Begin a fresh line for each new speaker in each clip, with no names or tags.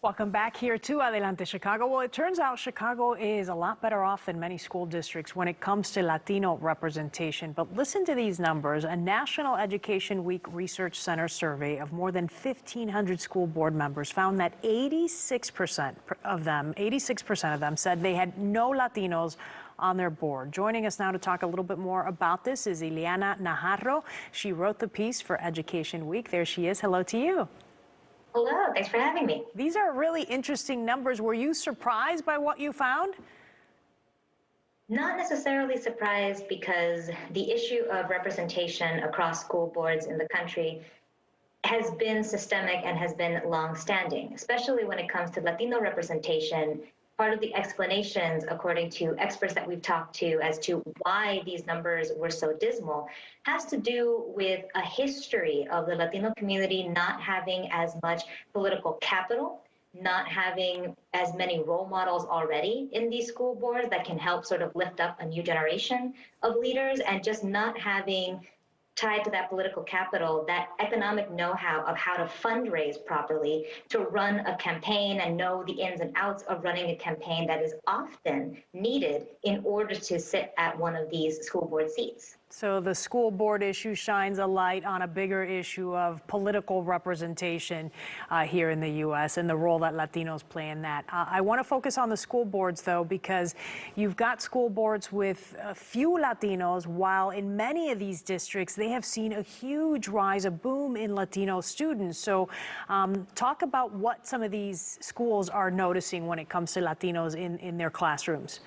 Welcome back here to Adelante Chicago. Well, it turns out Chicago is a lot better off than many school districts when it comes to Latino representation. But listen to these numbers. A National Education Week Research Center survey of more than 1,500 school board members found that 86% of them said they had no Latinos on their board. Joining us now to talk a little bit more about this is Ileana Najarro. She wrote the piece for Education Week. There she is. Hello to you.
Hello, thanks for having me.
These are really interesting numbers. Were you surprised by what you found?
Not necessarily surprised, because the issue of representation across school boards in the country has been systemic and has been long-standing, especially when it comes to Latino representation. Part of the explanations, according to experts that we've talked to, as to why these numbers were so dismal, has to do with a history of the Latino community not having as much political capital, not having as many role models already in these school boards that can help sort of lift up a new generation of leaders, and just not having tied to that political capital, that economic know-how of how to fundraise properly, to run a campaign and know the ins and outs of running a campaign that is often needed in order to sit at one of these school board seats.
So the school board issue shines a light on a bigger issue of political representation here in the U.S. and the role that Latinos play in that. I want to focus on the school boards, though, because you've got school boards with a few Latinos, while in many of these districts, they have seen a huge rise, a boom in Latino students. So talk about what some of these schools are noticing when it comes to Latinos in their classrooms.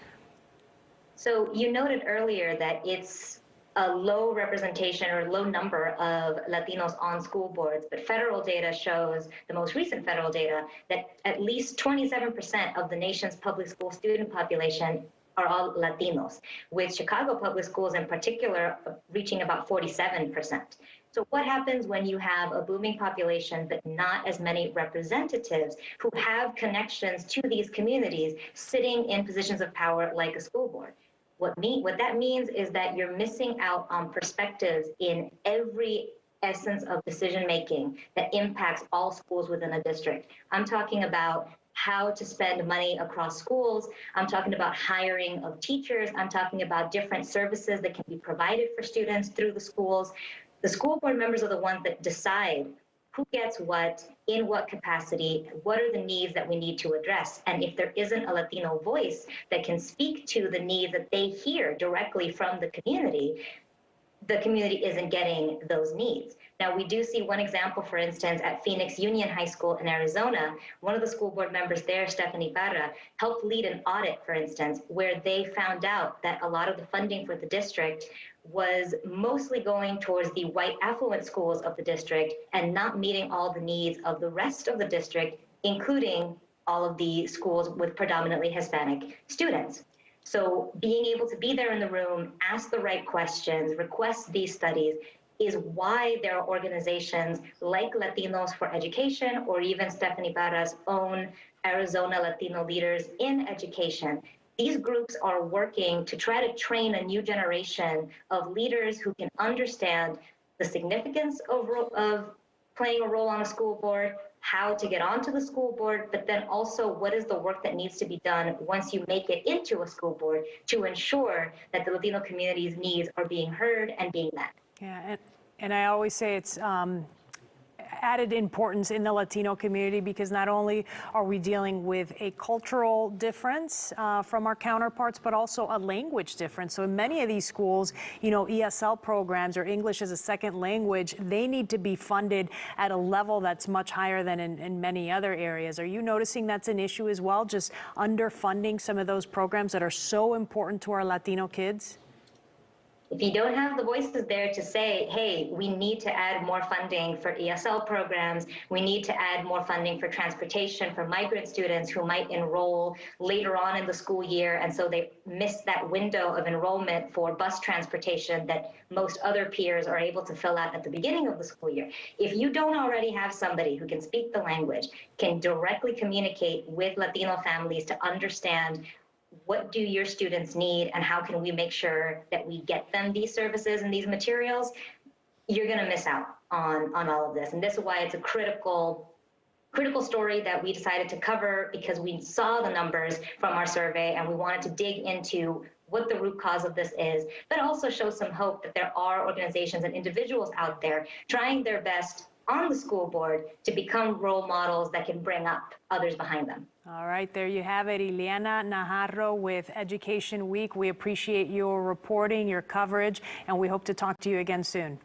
So you noted earlier that it's a low representation or low number of Latinos on school boards, but federal data shows, the most recent federal data, that at least 27% of the nation's public school student population are all Latinos, with Chicago public schools in particular reaching about 47%. So what happens when you have a booming population but not as many representatives who have connections to these communities sitting in positions of power like a school board? What that means is that you're missing out on perspectives in every essence of decision-making that impacts all schools within a district. I'm talking about how to spend money across schools. I'm talking about hiring of teachers. I'm talking about different services that can be provided for students through the schools. The school board members are the ones that decide who gets what, in what capacity, what are the needs that we need to address. And if there isn't a Latino voice that can speak to the needs that they hear directly from the community isn't getting those needs. Now, we do see one example, for instance, at Phoenix Union High School in Arizona. One of the school board members there, Stephanie Barra, helped lead an audit, for instance, where they found out that a lot of the funding for the district was mostly going towards the white affluent schools of the district and not meeting all the needs of the rest of the district, including all of the schools with predominantly Hispanic students. So being able to be there in the room, ask the right questions, request these studies, is why there are organizations like Latinos for Education, or even Stephanie Barra's own Arizona Latino Leaders in Education. These groups are working to try to train a new generation of leaders who can understand the significance of playing a role on a school board, how to get onto the school board, but then also what is the work that needs to be done once you make it into a school board to ensure that the Latino community's needs are being heard and being met.
Yeah, and I always say it's added importance in the Latino community, because not only are we dealing with a cultural difference from our counterparts, but also a language difference. So in many of these schools, you know, ESL programs, or English as a second language, they need to be funded at a level that's much higher than in many other areas. Are you noticing that's an issue as well, just underfunding some of those programs that are so important to our Latino kids?
If you don't have the voices there to say, hey, we need to add more funding for ESL programs, we need to add more funding for transportation for migrant students who might enroll later on in the school year, and so they miss that window of enrollment for bus transportation that most other peers are able to fill out at the beginning of the school year. If you don't already have somebody who can speak the language, can directly communicate with Latino families to understand what do your students need and how can we make sure that we get them these services and these materials, you're going to miss out on all of this. And this is why it's a critical critical story that we decided to cover because we saw the numbers from our survey and we wanted to dig into what the root cause of this is, but also show some hope that there are organizations and individuals out there trying their best on the school board to become role models that can bring up others behind them.
All right, there you have it. Ileana Najarro with Education Week. We appreciate your reporting, your coverage, and we hope to talk to you again soon.